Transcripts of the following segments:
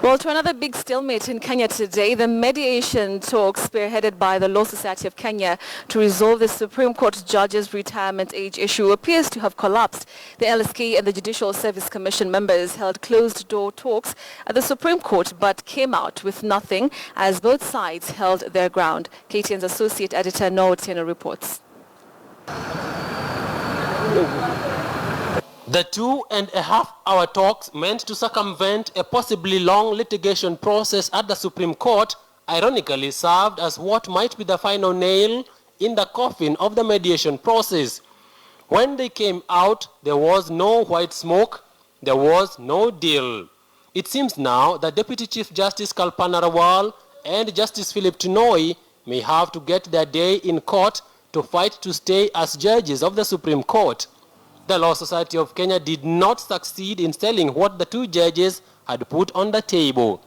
Well, to another big stalemate in Kenya today, the mediation talks spearheaded by the Law Society of Kenya to resolve the Supreme Court judge's retirement age issue appears to have collapsed. The LSK and the Judicial Service Commission members held closed-door talks at the Supreme Court but came out with nothing as both sides held their ground. KTN's associate editor Noah Otieno reports. The 2.5-hour talks meant to circumvent a possibly long litigation process at the Supreme Court ironically served as what might be the final nail in the coffin of the mediation process. When they came out, there was no white smoke, there was no deal. It seems now that Deputy Chief Justice Kalpana Rawal and Justice Philip Tunoi may have to get their day in court to fight to stay as judges of the Supreme Court. The Law Society of Kenya did not succeed in selling what the two judges had put on the table.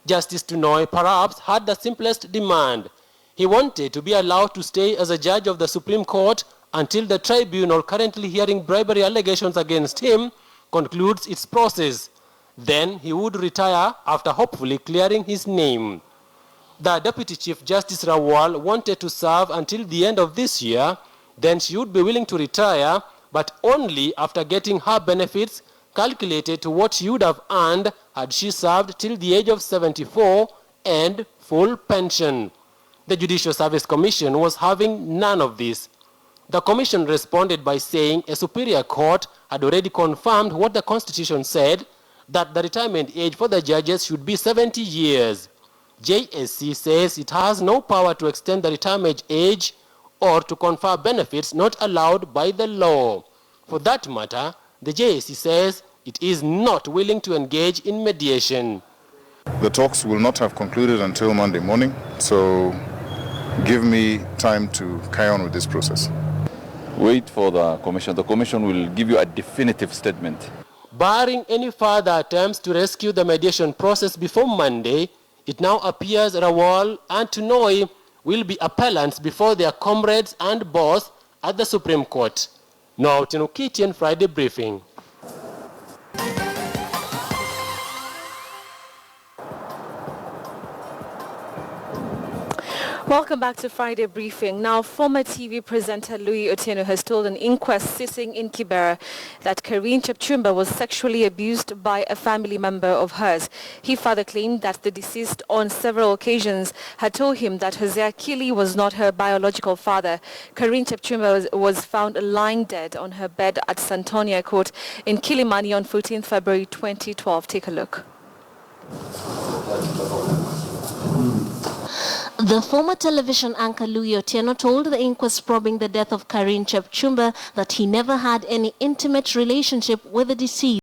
Justice Tunoi perhaps had the simplest demand. He wanted to be allowed to stay as a judge of the Supreme Court until the tribunal currently hearing bribery allegations against him concludes its process. Then he would retire after hopefully clearing his name. The Deputy Chief Justice Rawal wanted to serve until the end of this year. Then she would be willing to retire, but only after getting her benefits calculated to what she would have earned had she served till the age of 74 and full pension. The Judicial Service Commission was having none of this. The Commission responded by saying a superior court had already confirmed what the Constitution said, that the retirement age for the judges should be 70 years. JSC says it has no power to extend the retirement age or to confer benefits not allowed by the law. For that matter, the JSC says it is not willing to engage in mediation. The talks will not have concluded until Monday morning, so give me time to carry on with this process. Wait for the Commission. The Commission will give you a definitive statement. Barring any further attempts to rescue the mediation process before Monday, it now appears Rawal and Tunoi will be appellants before their comrades and boss at the Supreme Court. Now, KTN Friday Briefing. Welcome back to Friday Briefing. Now, former TV presenter Louis Otieno has told an inquest sitting in Kibera that Chepchumba was sexually abused by a family member of hers. He further claimed that the deceased on several occasions had told him that Hosea Kili was not her biological father. Chepchumba was found lying dead on her bed at Santonia Court in Kilimani on 14th February 2012. Take a look. The former television anchor Louis Otieno told the inquest probing the death of Chepchumba that he never had any intimate relationship with the deceased.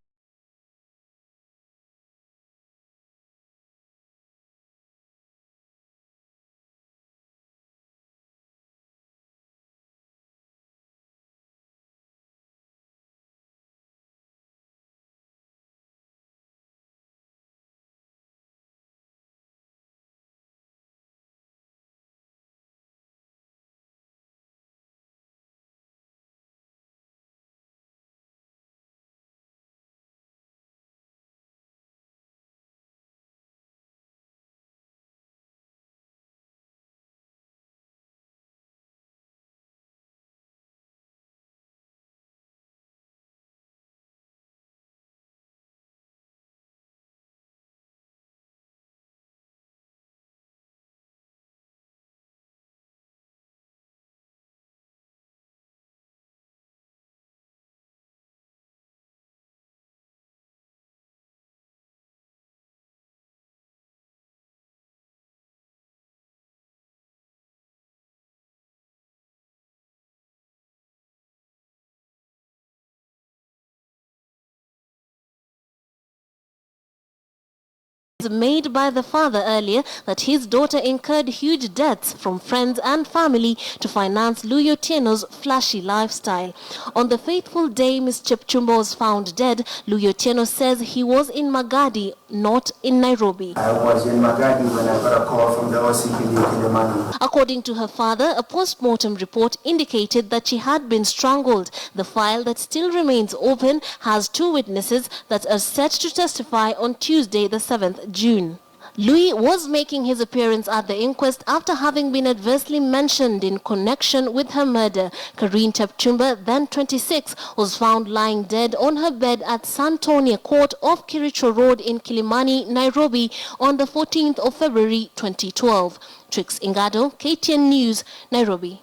Made by the father earlier that his daughter incurred huge debts from friends and family to finance Louis Otieno's flashy lifestyle. On the fateful day Ms. Chepchumba was found dead, Louis Otieno says he was in Magadi not in Nairobi. I was in Magadi when I got a call from the OCPD Kilimani. According to her father, a post-mortem report indicated that she had been strangled. The file that still remains open has 2 witnesses that are set to testify on Tuesday, the 7th June. Louis was making his appearance at the inquest after having been adversely mentioned in connection with her murder. Karine Chepchumba, then 26, was found lying dead on her bed at Santonia Court off Kiricho Road in Kilimani, Nairobi on the 14th of February 2012. Trix Ingado, KTN News, Nairobi.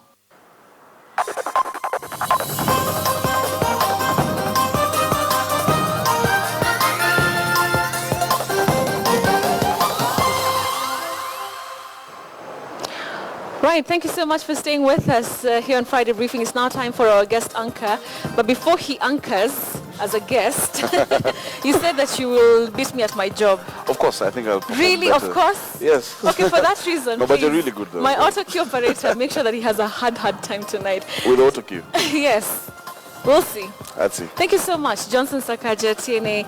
Right, thank you so much for staying with us here on Friday Briefing. It's now time for our guest anchor. But before he anchors as a guest, you said that you will beat me at my job. Of course, I think I'll perform Really? better. Of course? Yes. Okay, for that reason, No, but you're please, really good though. my auto cue operator, make sure that he has a hard time tonight. With auto cue. Yes. We'll see. Let's see. Thank you so much. Johnson Sakaja, TNA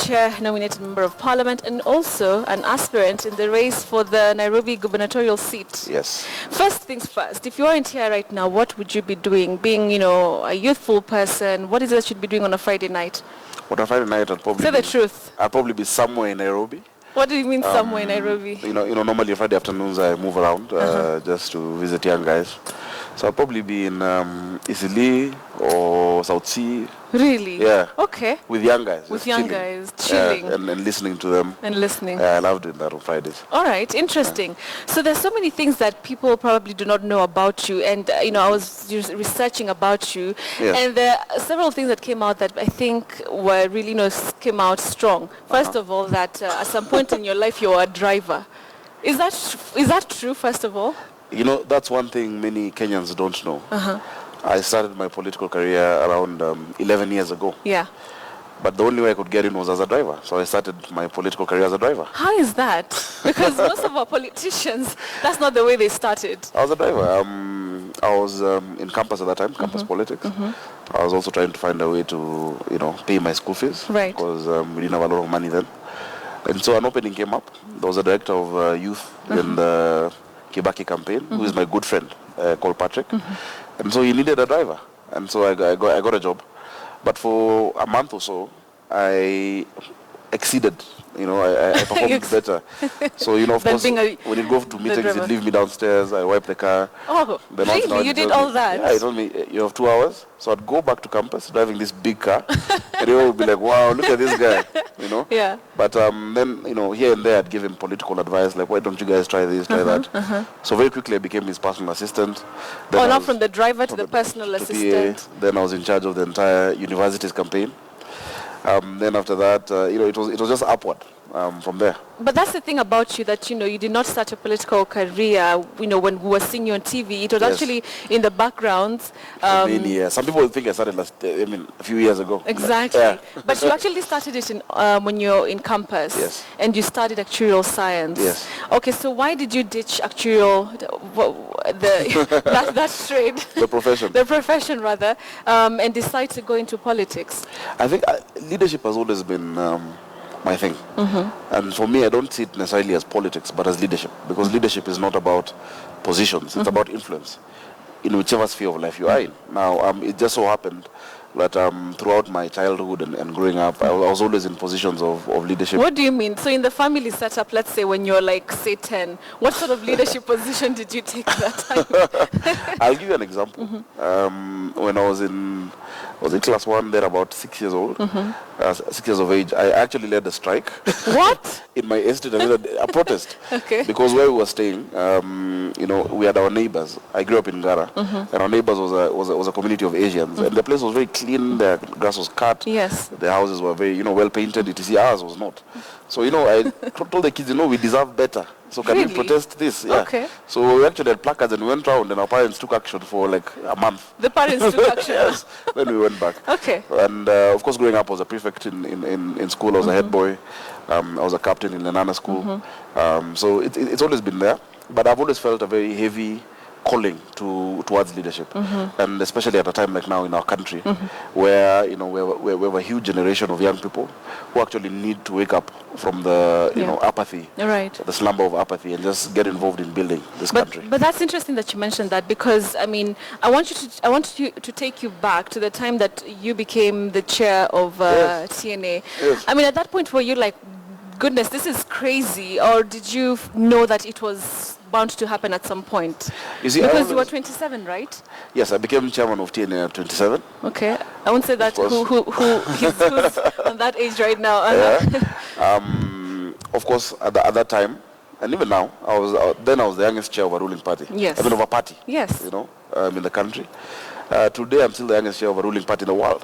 Chair-nominated Member of Parliament and also an aspirant in the race for the Nairobi gubernatorial seat. Yes. First things first, if you aren't here right now, what would you be doing? Being, a youthful person, what is it that you'd be doing on a Friday night? On a Friday night, I'll probably Say the truth. I'll probably be somewhere in Nairobi. What do you mean somewhere in Nairobi? Normally Friday afternoons I move around just to visit young guys. So I'll probably be in Isili or South Sea. Really? Yeah. Okay. With young guys. With just young chilling. guys, chilling. And listening to them. And listening. Yeah, I love doing that on Fridays. All right, interesting. So there's so many things that people probably do not know about you. And, I was researching about you. Yes. And there are several things that came out that I think were really, came out strong. First of all, that at some point in your life, you were a driver. Is that true, first of all? That's one thing many Kenyans don't know. I started my political career around 11 years ago. Yeah. But the only way I could get in was as a driver. So I started my political career as a driver. How is that? Because most of our politicians, that's not the way they started. I was a driver. I was in campus at that time, campus politics. I was also trying to find a way to, pay my school fees. Right. Because we didn't have a lot of money then. And so an opening came up. There was a director of youth in the Kibaki campaign, who is my good friend, called Patrick. And so he needed a driver. And so I got a job. But for a month or so, I exceeded. I performed better. So, of course, when you go to meetings, he'd leave me downstairs, I wipe the car. Oh, then really? You did all that? Yeah, he told me, you have 2 hours. So I'd go back to campus, driving this big car. And they would be like, wow, look at this guy, Yeah. But then, here and there, I'd give him political advice, like, why don't you guys try this, try that. So very quickly, I became his personal assistant. Then now from the driver to the personal assistant. PA. Then I was in charge of the entire university's campaign. Then after that, it was just upward from there. But that's the thing about you, that, you did not start a political career, when we were seeing you on TV. It was actually in the background. Many years. Some people think I started a few years ago. Exactly. Yeah. But you actually started it when you're in campus. Yes. And you studied actuarial science. Yes. Okay, so why did you ditch actuarial, that trade? The profession. The profession, rather, and decide to go into politics? I think leadership has always been my thing. And for me, I don't see it necessarily as politics, but as leadership. Because leadership is not about positions. It's about influence in whichever sphere of life you are in. Now, it just so happened that throughout my childhood and growing up, I was always in positions of leadership. What do you mean? So in the family setup, let's say when you're like, say 10, what sort of leadership position did you take that time? I'll give you an example. When I was in class 1, there about 6 years old, 6 years of age, I actually led a strike. What? In my estate, I led a protest. Okay. Because where we were staying, we had our neighbors. I grew up in Gara, and our neighbors was a community of Asians, and the place was very clean. The grass was cut. Yes. The houses were very, well painted. Ours was not. So, I told the kids, we deserve better. So can we protest this? Yeah. Okay. So we actually had placards and we went round, and our parents took action for like a month. The parents took action? Yes. Then we went back. Okay. And of course, growing up, I was a prefect in school. I was a head boy. I was a captain in Lenana school. So it's always been there. But I've always felt a very heavy calling towards leadership, and especially at a time like now in our country, where we have a huge generation of young people who actually need to wake up from the apathy, the slumber of apathy, and just get involved in building this country. But that's interesting that you mentioned that, because I mean, I want to take you back to the time that you became the chair of TNA. Yes. I mean, at that point, were you like, goodness, this is crazy, or did you know that it was bound to happen at some point? You see, because you were 27, right? Yes, I became chairman of TNA at 27. Okay, I won't say that who's on that age right now. Of course, at that time, and even now, I was the youngest chair of a ruling party. Yes. I mean, of a party. Yes. In the country. Today, I'm still the youngest chair of a ruling party in the world.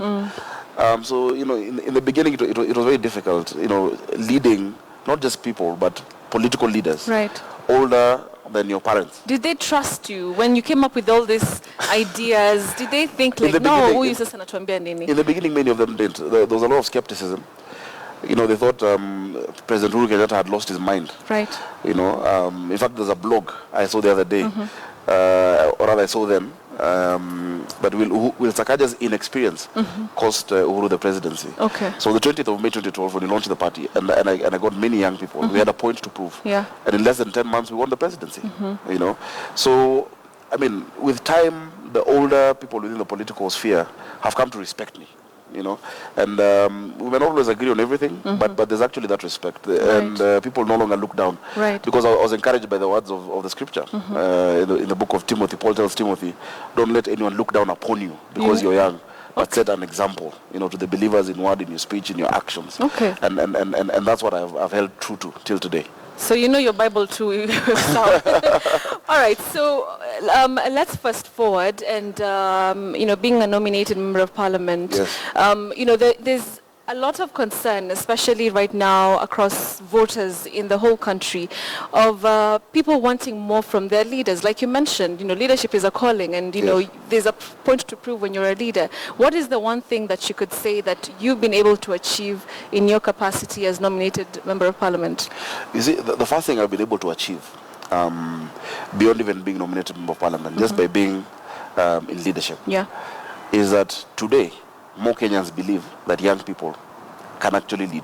So, in the beginning, it was very difficult, leading not just people, but political leaders. Right. Older than your parents. Did they trust you when you came up with all these ideas? Did they think like, no, who is this anatuambia nini? In the beginning, many of them didn't. There was a lot of skepticism. They thought President Uhuru Kenyatta had lost his mind. Right. In fact, there's a blog I saw the other day, or rather I saw then, but Will Sakaja's inexperience cost Uhuru the presidency. Okay. So the 20th of May 2012, when he launched the party, and I got many young people, we had a point to prove. Yeah. And in less than 10 months, we won the presidency. So, I mean, with time, the older people within the political sphere have come to respect me. And we may not always agree on everything, but there's actually that respect, and people no longer look down. Right. Because I was encouraged by the words of the scripture in the book of Timothy. Paul tells Timothy, "Don't let anyone look down upon you because you're young, but set an example, to the believers in word, in your speech, in your actions." Okay. And that's what I've held true to till today. So you know your Bible too. All right. So let's fast forward, and being a nominated member of parliament, Yes. there's a lot of concern, especially right now across voters in the whole country, of people wanting more from their leaders. Like you mentioned, leadership is a calling, and there's a point to prove when you're a leader. What is the one thing that you could say that you've been able to achieve in your capacity as nominated member of parliament? You see, the first thing I've been able to achieve, beyond even being nominated member of parliament, just by being in leadership, is that today more Kenyans believe that young people can actually lead,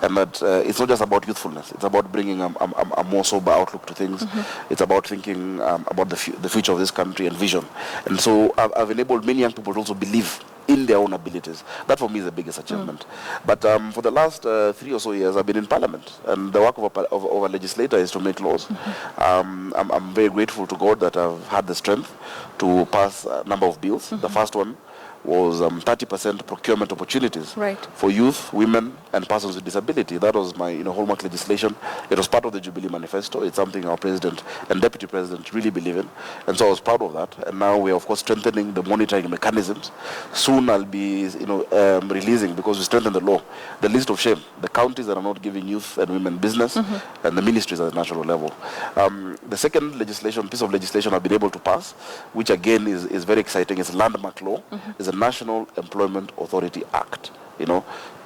and that it's not just about youthfulness. It's about bringing a more sober outlook to things. It's about thinking about the future of this country and vision. And so I've enabled many young people to also believe in their own abilities. That for me is the biggest achievement. But for the last 3 or so years, I've been in parliament, and the work of a legislator is to make laws. I'm very grateful to God that I've had the strength to pass a number of bills. The first one was 30% procurement opportunities for youth, women, and persons with disability. That was my hallmark legislation. It was part of the Jubilee Manifesto. It's something our president and deputy president really believe in, and so I was proud of that. And now we are, of course, strengthening the monitoring mechanisms. Soon I'll be releasing, because we strengthen the law, the list of shame, the counties that are not giving youth and women business, and the ministries at the national level. The second piece of legislation I've been able to pass, which again is very exciting, is landmark law, is the National Employment Authority Act.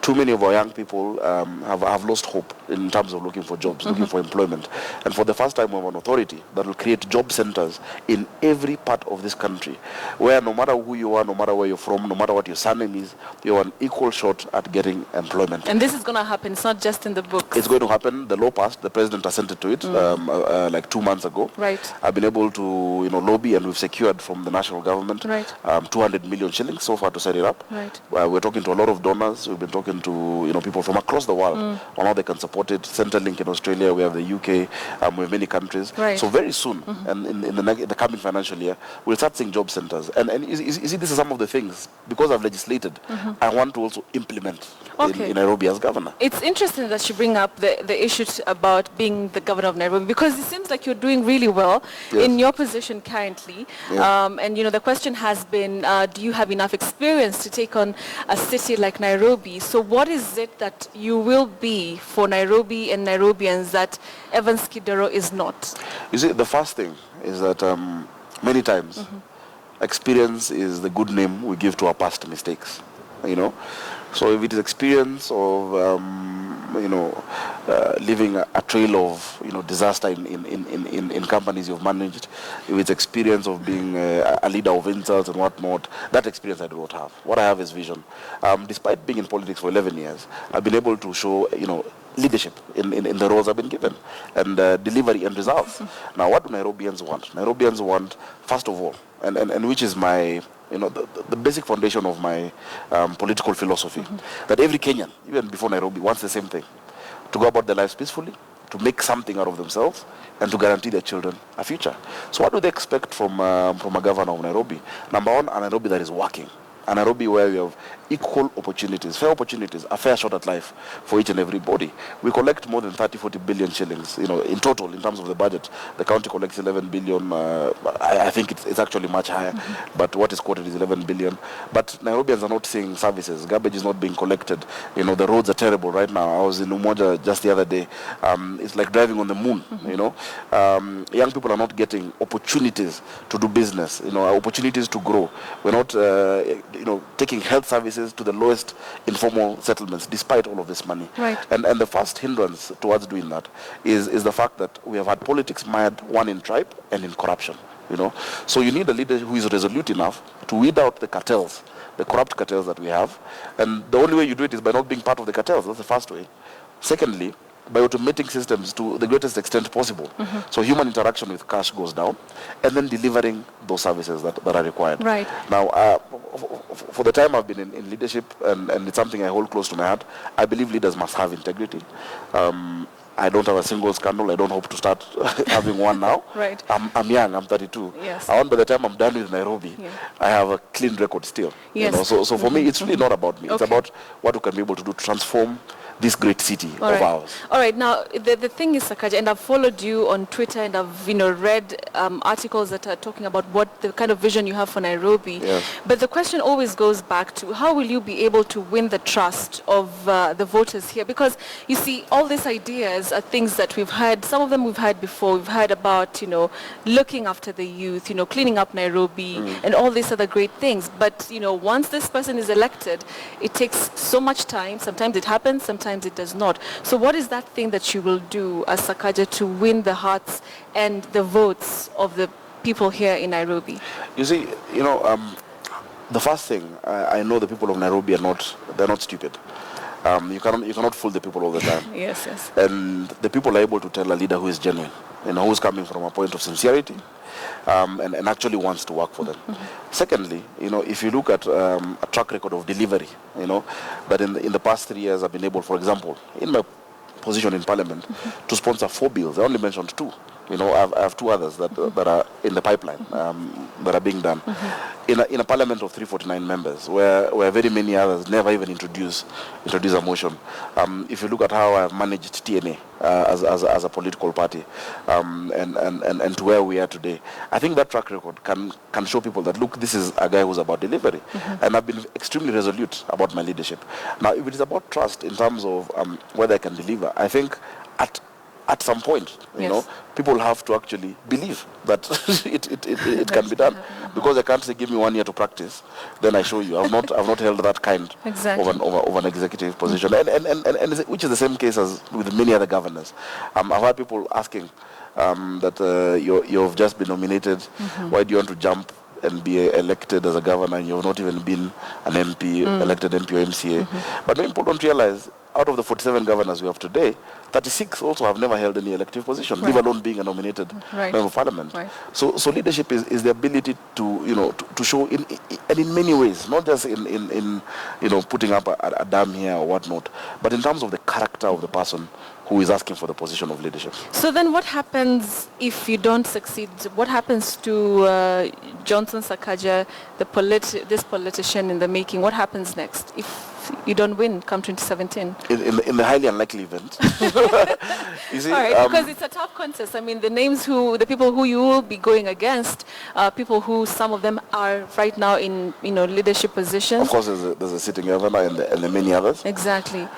Too many of our young people have lost hope in terms of looking for jobs, looking for employment. And for the first time, we have an authority that will create job centers in every part of this country, where no matter who you are, no matter where you're from, no matter what your surname is, you have an equal shot at getting employment. And this is going to happen. It's not just in the books. It's going to happen. The law passed. The president assented to it like 2 months ago. Right. I've been able to lobby, and we've secured from the national government 200 million shillings so far to set it up. Right. We're talking to a lot of donors. We've been talking to people from across the world on how they can support it. Centrelink in Australia, we have the UK, we have many countries. Right. So very soon, and in the coming financial year, we'll start seeing job centers. And you see, this is some of the things, because I've legislated, I want to also implement in Nairobi as governor. It's interesting that you bring up the issue about being the governor of Nairobi, because it seems like you're doing really well in your position currently. And the question has been, do you have enough experience to take on a city like Nairobi? So what is it that you will be for Nairobi and Nairobians that Evans Kidero is not? You see, the first thing is that many times experience is the good name we give to our past mistakes. So if it is experience of leaving a trail of disaster in companies you've managed, if it's experience of being a leader of insults and whatnot, that experience I do not have. What I have is vision. Despite being in politics for 11 years, I've been able to show leadership in the roles I've been given, and delivery and results. Now, what do Nairobians want? Nairobians want, first of all, and which is my the basic foundation of my political philosophy, that every Kenyan, even before Nairobi, wants the same thing: to go about their lives peacefully, to make something out of themselves, and to guarantee their children a future. So what do they expect from a governor of Nairobi? Number one, a Nairobi that is working. A Nairobi where we have equal opportunities, fair opportunities, a fair shot at life for each and every body. We collect more than 30-40 billion shillings, in total, in terms of the budget. The county collects 11 billion. I think it's actually much higher, but what is quoted is 11 billion. But Nairobians are not seeing services. Garbage is not being collected. The roads are terrible right now. I was in Umoja just the other day. It's like driving on the moon, Young people are not getting opportunities to do business, opportunities to grow. We're not taking health services to the lowest informal settlements, despite all of this money. Right. And the first hindrance towards doing that is the fact that we have had politics mired, one in tribe and in corruption. So you need a leader who is resolute enough to weed out the cartels, the corrupt cartels that we have. And the only way you do it is by not being part of the cartels. That's the first way. Secondly, by automating systems to the greatest extent possible. So human interaction with cash goes down, and then delivering those services that are required. Right. Now, for the time I've been in leadership, and it's something I hold close to my heart, I believe leaders must have integrity. I don't have a single scandal. I don't hope to start having one now. Right. I'm young. I'm 32. Yes. I want by the time I'm done with Nairobi, I have a clean record still. Yes. So for me, it's really not about me. It's about what we can be able to do to transform this great city of ours. All right. Now, the thing is, Sakaja, and I've followed you on Twitter, and I've read articles that are talking about what the kind of vision you have for Nairobi. Yes. But the question always goes back to how will you be able to win the trust of the voters here? Because you see, all these ideas are things that we've had. Some of them we've had before. We've heard about looking after the youth, cleaning up Nairobi, and all these other great things. But once this person is elected, it takes so much time. Sometimes it happens. Sometimes it does not. So what is that thing that you will do as Sakaja to win the hearts and the votes of the people here in Nairobi? You see, the first thing, I know the people of Nairobi they're not stupid. You cannot fool the people all the time. Yes. And the people are able to tell a leader who is genuine, who's coming from a point of sincerity, and actually wants to work for them. Secondly, if you look at a track record of delivery, that in the past 3 years I've been able, for example, in my position in Parliament, to sponsor 4 bills. I only mentioned 2. I have 2 others that are in the pipeline, that are being done. In a parliament of 349 members, where very many others never even introduce a motion. If you look at how I've managed TNA as a political party, and to where we are today, I think that track record can show people that, look, this is a guy who's about delivery. And I've been extremely resolute about my leadership. Now, if it is about trust in terms of whether I can deliver, I think at some point, people have to actually believe that it can be done. Because I can't say, give me 1 year to practice, then I show you. I've not held that kind of an executive position, and which is the same case as with many other governors. I've had people asking that you've just been nominated. Why do you want to jump and be elected as a governor, and you've not even been an MP, elected MP or MCA? But many people don't realize, out of the 47 governors we have today, 36 also have never held any elective position, leave alone being a nominated member of parliament. So leadership is the ability to show in many ways, not just in putting up a dam here or whatnot, but in terms of the character of the person who is asking for the position of leadership. So then what happens if you don't succeed? What happens to Johnson Sakaja, this politician in the making? What happens next if you don't win come 2017? In the highly unlikely event. You see, all right, because it's a tough contest. I mean, the people who you will be going against, people who some of them are right now in leadership positions. Of course, there's a sitting governor and the many others. Exactly.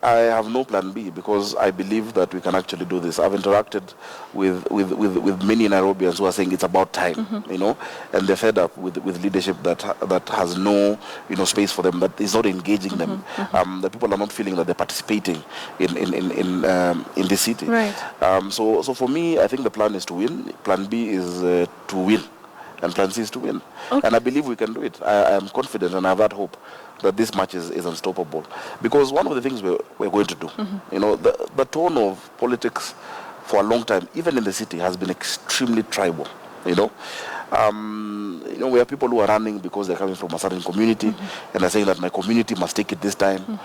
I have no plan B because I believe that we can actually do this. I've interacted with many Nairobians who are saying it's about time, you know, and they're fed up with leadership that has no, you know, space for them, that is not engaging them. The people are not feeling that they're participating in this city. Right. So for me, I think the plan is to win. Plan B is to win. And plan C is to win. Okay. And I believe we can do it. I am confident and I have that hope that this match is unstoppable. Because one of the things we're going to do, you know, the tone of politics for a long time, even in the city, has been extremely tribal, you know. We have people who are running because they're coming from a certain community and they're saying that my community must take it this time.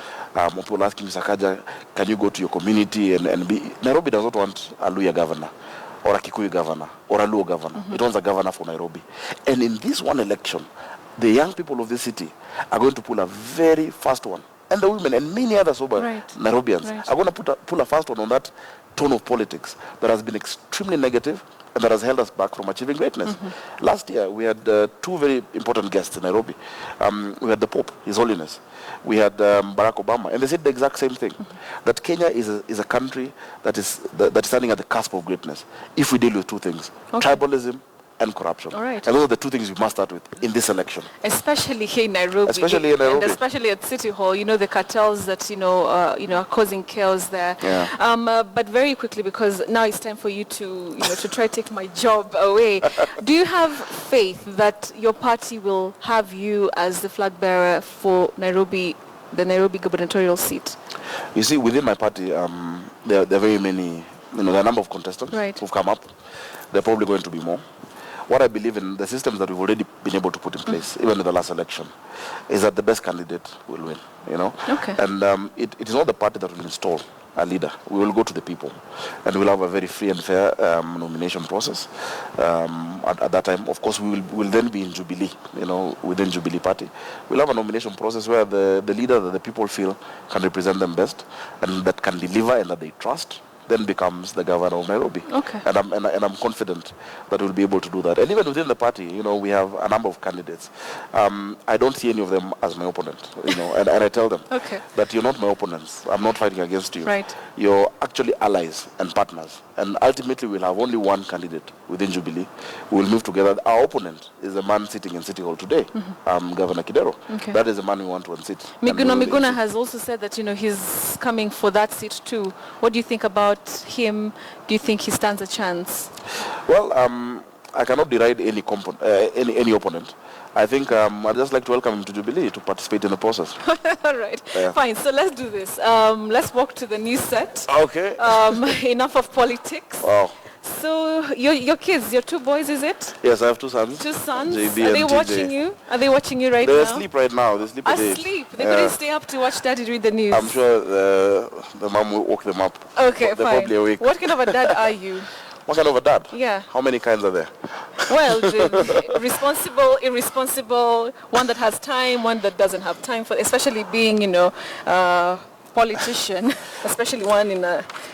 People asking Sakaja, can you go to your community and be... Nairobi does not want a Luya governor, or a Kikuyu governor, or a Luo governor. It wants a governor for Nairobi. And in this one election, the young people of this city are going to pull a very fast one. And the women and many other sober Nairobians are going to pull a fast one on that tone of politics that has been extremely negative and that has held us back from achieving greatness. Last year, we had two very important guests in Nairobi. We had the Pope, His Holiness. We had Barack Obama, and they said the exact same thing, that Kenya is a country that is standing at the cusp of greatness if we deal with two things, tribalism and corruption. All right. And those are the two things we must start with in this election. Especially here in Nairobi. Especially in Nairobi. And especially at City Hall, you know, the cartels that, are causing chaos there. Yeah. But very quickly, because now it's time for you to, to try to take my job away. Do you have faith that your party will have you as the flag bearer for Nairobi, the Nairobi gubernatorial seat? You see, within my party, there are very many, there are a number of contestants who've come up. There are probably going to be more. What I believe in, the systems that we've already been able to put in place, even in the last election, is that the best candidate will win, Okay. And it is not the party that will install a leader. We will go to the people, and we'll have a very free and fair nomination process. At that time, of course, we will then be in Jubilee, within Jubilee Party. We'll have a nomination process where the leader that the people feel can represent them best, and that can deliver and that they trust, then becomes the governor of Nairobi. Okay. And I'm confident that we'll be able to do that. And even within the party, we have a number of candidates. I don't see any of them as my opponent, and I tell them that you're not my opponents. I'm not fighting against you. Right. You're actually allies and partners. And ultimately, we'll have only one candidate within Jubilee. We'll move together. Our opponent is the man sitting in City Hall today, Governor Kidero. Okay. That is the man we want to unseat. Miguna has also said that, he's coming for that seat too. What do you think about him? Do you think he stands a chance? Well, I cannot deride any opponent. I think I'd just like to welcome him to Jubilee to participate in the process. All right. Fine. So let's do this. Let's walk to the news set. Okay. Enough of politics. Wow. So your kids, your two boys, is it? Yes, I have two sons. Two sons. JB Are they and watching TJ. you? Are they watching you right now? They're asleep right now. They sleep at 8. Asleep. They couldn't stay up to watch Daddy read the news. I'm sure the mom will woke them up. Okay, They're fine. probably awake. What kind of a dad are you? What kind of a dad? Yeah. How many kinds are there? Well, the responsible, irresponsible, one that has time, one that doesn't have time for, especially being, politician, especially one in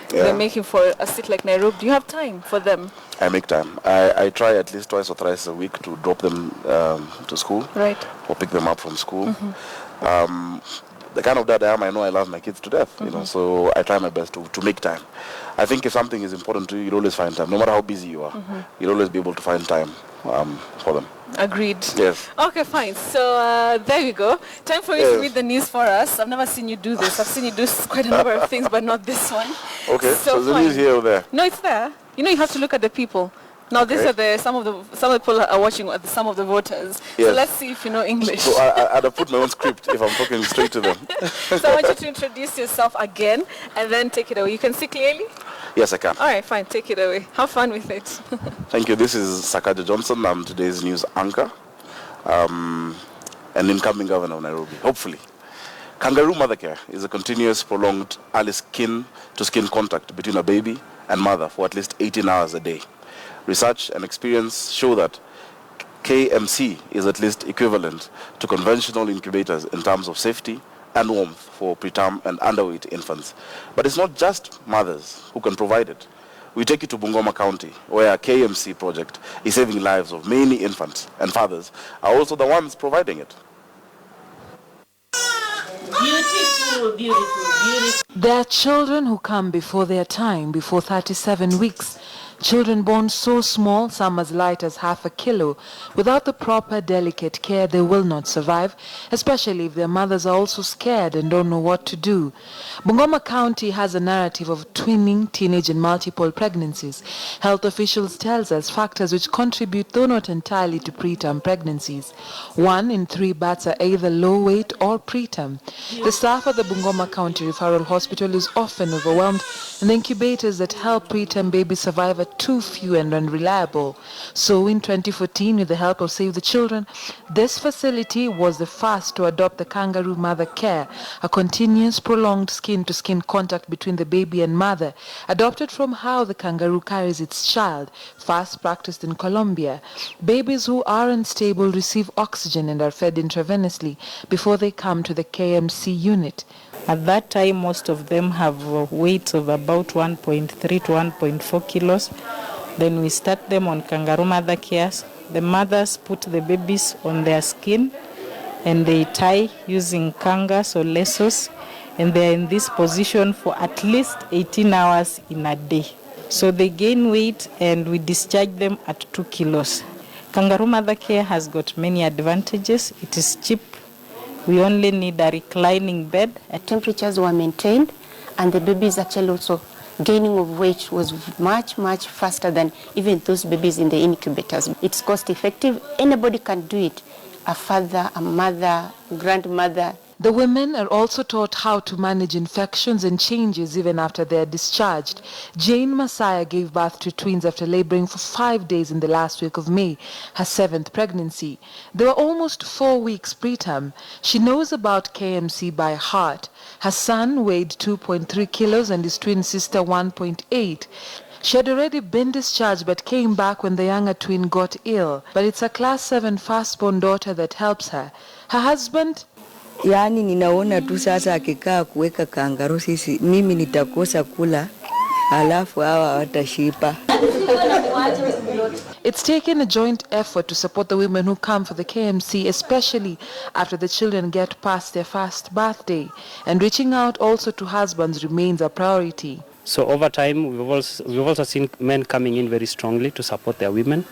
they're making for a seat like Nairobi. Do you have time for them? I make time. I try at least twice or thrice a week to drop them to school. Right. Or pick them up from school. The kind of dad I am, I know I love my kids to death, so I try my best to make time. I think if something is important to you, you'll always find time. No matter how busy you are, you'll always be able to find time for them. Agreed. Yes. Okay, fine. So there you go. Time for you to read the news for us. I've never seen you do this. I've seen you do quite a number of things, but not this one. Okay, so the fine. news here or there? No, it's there. You have to look at the people. Now, these are some of the people are watching some of the voters. Yes. So let's see if you know English. So I'd have put my own script if I'm talking straight to them. So I want you to introduce yourself again and then take it away. You can see clearly? Yes, I can. All right, fine. Take it away. Have fun with it. Thank you. This is Sakaja Johnson. I'm today's news anchor and incoming governor of Nairobi, hopefully. Kangaroo mother care is a continuous, prolonged early skin-to-skin contact between a baby and mother for at least 18 hours a day. Research and experience show that KMC is at least equivalent to conventional incubators in terms of safety and warmth for preterm and underweight infants. But it's not just mothers who can provide it. We take you to Bungoma County, where a KMC project is saving lives of many infants, and fathers are also the ones providing it. Beautiful. beautiful, beautiful, beautiful. There are children who come before their time, before 37 weeks. Children born so small, some as light as half a kilo. Without the proper, delicate care, they will not survive, especially if their mothers are also scared and don't know what to do. Bungoma County has a narrative of twinning, teenage and multiple pregnancies. Health officials tells us factors which contribute, though not entirely, to preterm pregnancies. 1 in 3 bats are either low weight or preterm. The staff at the Bungoma County Referral Hospital is often overwhelmed, and the incubators that help preterm babies survive are too few and unreliable. So in 2014, with the help of Save the Children, this facility was the first to adopt the Kangaroo Mother Care, a continuous prolonged skin-to-skin contact between the baby and mother, adopted from how the kangaroo carries its child, first practiced in Colombia. Babies who are unstable receive oxygen and are fed intravenously before they come to the KMC unit. At that time, most of them have weights of about 1.3 to 1.4 kilos. Then we start them on Kangaroo Mother Cares. The mothers put the babies on their skin and they tie using kangas or lassos, and they're in this position for at least 18 hours in a day. So they gain weight and we discharge them at 2 kilos. Kangaroo Mother Care has got many advantages. It is cheap. We only need a reclining bed. Temperatures were maintained, and the babies actually also gaining of weight was much, much faster than even those babies in the incubators. It's cost effective. Anybody can do it. A father, a mother, grandmother. The women are also taught how to manage infections and changes even after they are discharged. Jane Messiah gave birth to twins after laboring for 5 days in the last week of May, her 7th pregnancy. They were almost 4 weeks preterm. She knows about KMC by heart. Her son weighed 2.3 kilos and his twin sister 1.8. She had already been discharged but came back when the younger twin got ill. But it's her class 7 firstborn daughter that helps her. Her husband... Yani ninaona tu sasa akikaa kuweka kangaroo sisi mimi nitakosa kula alafu hawa watashipa. It's taken a joint effort to support the women who come for the KMC, especially after the children get past their first birthday. And reaching out also to husbands remains a priority. So over time, we've also seen men coming in very strongly to support their women,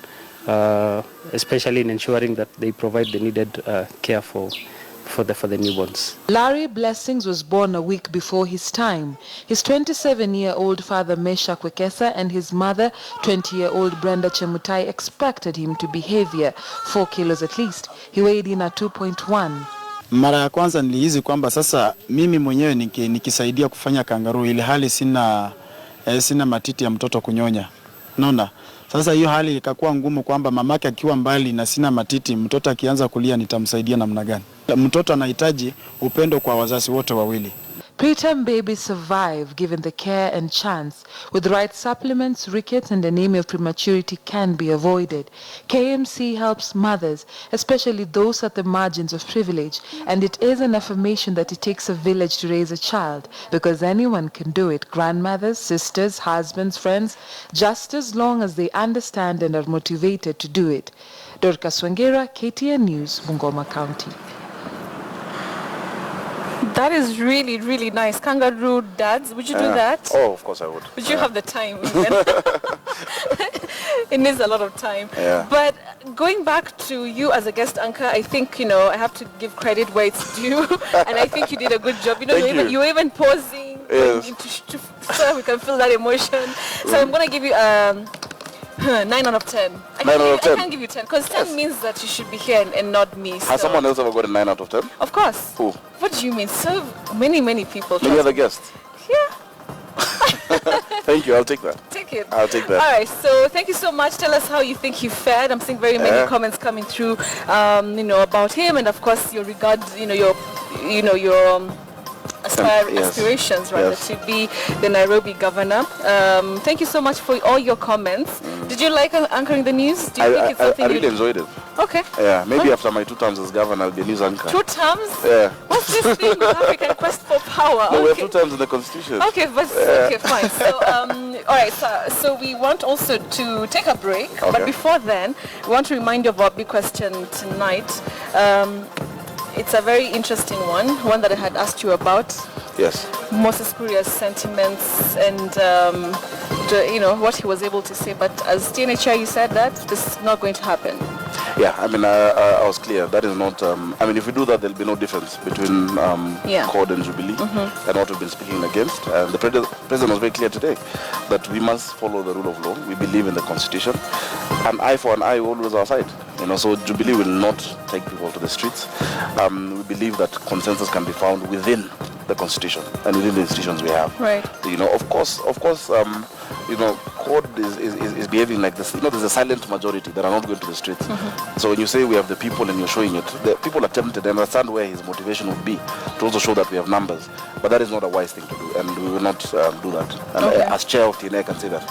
especially in ensuring that they provide the needed care for the newborns. Larry Blessings was born a week before his time. His 27-year-old father Meshak Wekesa and his mother, 20-year-old Brenda Chemutai, expected him to be heavier, 4 kilos at least. He weighed in at 2.1. Mara ya kwanza nilihisi kwamba sasa mimi mwenyewe nikisaidia kufanya kangaroo ile hali sina matiti ya mtoto kunyonya. Unaona? Sasa hiyo hali ikakuwa ngumu kwamba mamake akiwa mbali na sina matiti, mtoto akianza kulia nitamsaidia namna gani? Mtoto anahitaji upendo kwa wazazi wote wawili. Preterm babies survive given the care and chance. With the right supplements, rickets and anemia of prematurity can be avoided. KMC helps mothers, especially those at the margins of privilege, and it is an affirmation that it takes a village to raise a child, because anyone can do it, grandmothers, sisters, husbands, friends, just as long as they understand and are motivated to do it. Dorcas Wangera, KTN News, Bungoma County. That is really, really nice. Kangaroo dads, would you do that? Oh, of course I would. Would you have the time? It needs a lot of time. Yeah. But going back to you as a guest anchor, I think, I have to give credit where it's due. And I think you did a good job. You were even pausing so we can feel that emotion. So I'm going to give you 9 out of 10. I can't give you 10 because 10 means that you should be here and not me. Has someone else ever got a 9 out of 10? Of course. Who? What do you mean? So many people. Many other guests? Yeah. Thank you, I'll take that. Take it. I'll take that. All right, so thank you so much. Tell us how you think he fared. I'm seeing very many comments coming through, about him, and of course your regards, your aspirations to be the Nairobi governor. Thank you so much for all your comments. Did you like anchoring the news? Do you think it's something I really enjoyed it. Okay. Yeah, maybe after my 2 terms as governor, I'll be a news anchor. 2 terms? Yeah. What's this thing? African quest for power? No, we have 2 terms in the constitution. Okay, but okay, fine. So, all right. So we want also to take a break, but before then, we want to remind you of our big question tonight. It's a very interesting one that I had asked you about. Yes. Moses Kuria's sentiments and what he was able to say. But as TNA chair, you said that this is not going to happen. Yeah, I mean, I was clear. That is not. I mean, if we do that, there'll be no difference between CORD and Jubilee and what we've been speaking against. And the president was very clear today that we must follow the rule of law. We believe in the constitution. An eye for an eye, always our side. So Jubilee will not take people to the streets. We believe that consensus can be found within the constitution and within the institutions we have. Right. Of course, CORD is behaving like this. There's a silent majority that are not going to the streets. So when you say we have the people and you're showing it, the people are tempted. I understand where his motivation would be to also show that we have numbers. But that is not a wise thing to do, and we will not do that. And as chair of TNA, I can say that.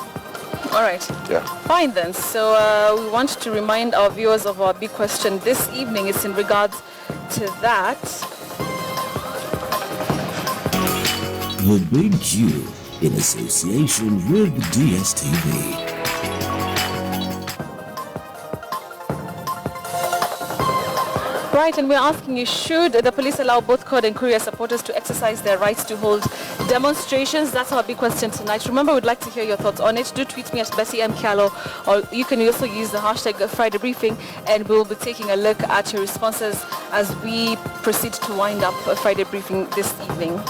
All right. Yeah. Fine then. So we want to remind our viewers of our big question this evening. Is in regards to that. The Big Q in association with DSTV. Right, and we're asking you, should the police allow both CORD and Kuria supporters to exercise their rights to hold demonstrations? That's our big question tonight. Remember, we'd like to hear your thoughts on it. Do tweet me at Bessie M. Kialo, or you can also use the hashtag Friday Briefing, and we'll be taking a look at your responses as we proceed to wind up a Friday Briefing this evening.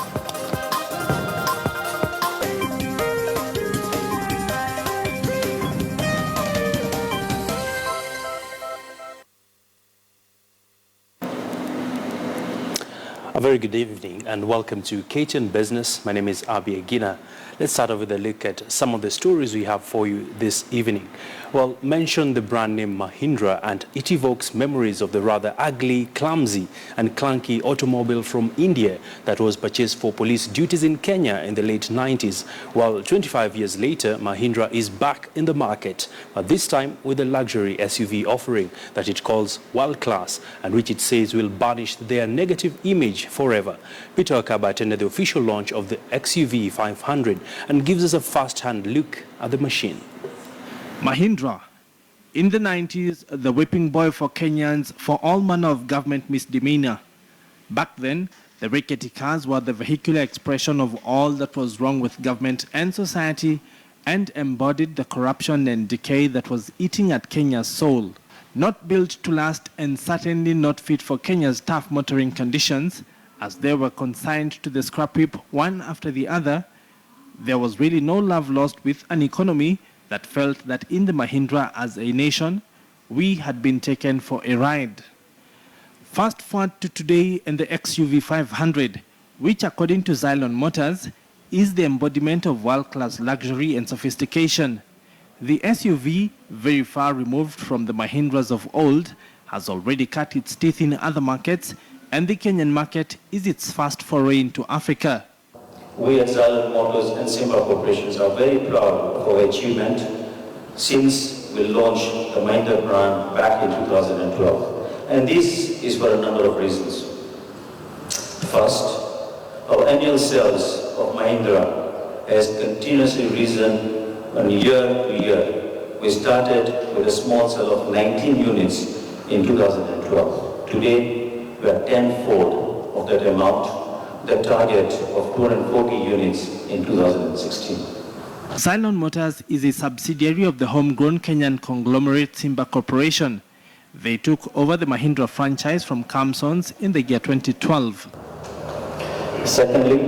A very good evening and welcome to KTN Business. My name is Abi Agina. Let's start off with a look at some of the stories we have for you this evening. Well, mention the brand name Mahindra and it evokes memories of the rather ugly, clumsy and clunky automobile from India that was purchased for police duties in Kenya in the late 90s. While 25 years later, Mahindra is back in the market, but this time with a luxury SUV offering that it calls world class and which it says will banish their negative image forever. Peter Akaba attended the official launch of the XUV 500 and gives us a first-hand look at the machine. Mahindra. In the 90s, the whipping boy for Kenyans for all manner of government misdemeanor. Back then, the rickety cars were the vehicular expression of all that was wrong with government and society and embodied the corruption and decay that was eating at Kenya's soul. Not built to last and certainly not fit for Kenya's tough motoring conditions, as they were consigned to the scrap heap one after the other, there was really no love lost with an economy that felt that in the Mahindra as a nation, we had been taken for a ride. Fast forward to today and the XUV 500, which according to Xylon Motors, is the embodiment of world-class luxury and sophistication. The SUV, very far removed from the Mahindras of old, has already cut its teeth in other markets, and the Kenyan market is its first foray into Africa. We at Xylon Motors and Simba Corporations are very proud of our achievement since we launched the Mahindra brand back in 2012. And this is for a number of reasons. First, our annual sales of Mahindra has continuously risen on year to year. We started with a small sale of 19 units in 2012. Today, we are tenfold of that amount, the target of 240 units in 2016. Xylon Motors is a subsidiary of the homegrown Kenyan conglomerate Simba Corporation. They took over the Mahindra franchise from Kamsons in the year 2012. Secondly,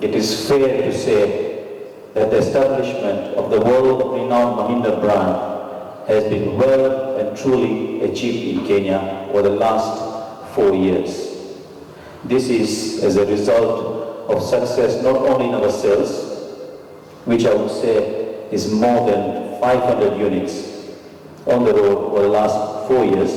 it is fair to say that the establishment of the world-renowned Mahindra brand has been well and truly achieved in Kenya over the last 4 years. This is as a result of success not only in our sales, which I would say is more than 500 units on the road over the last 4 years,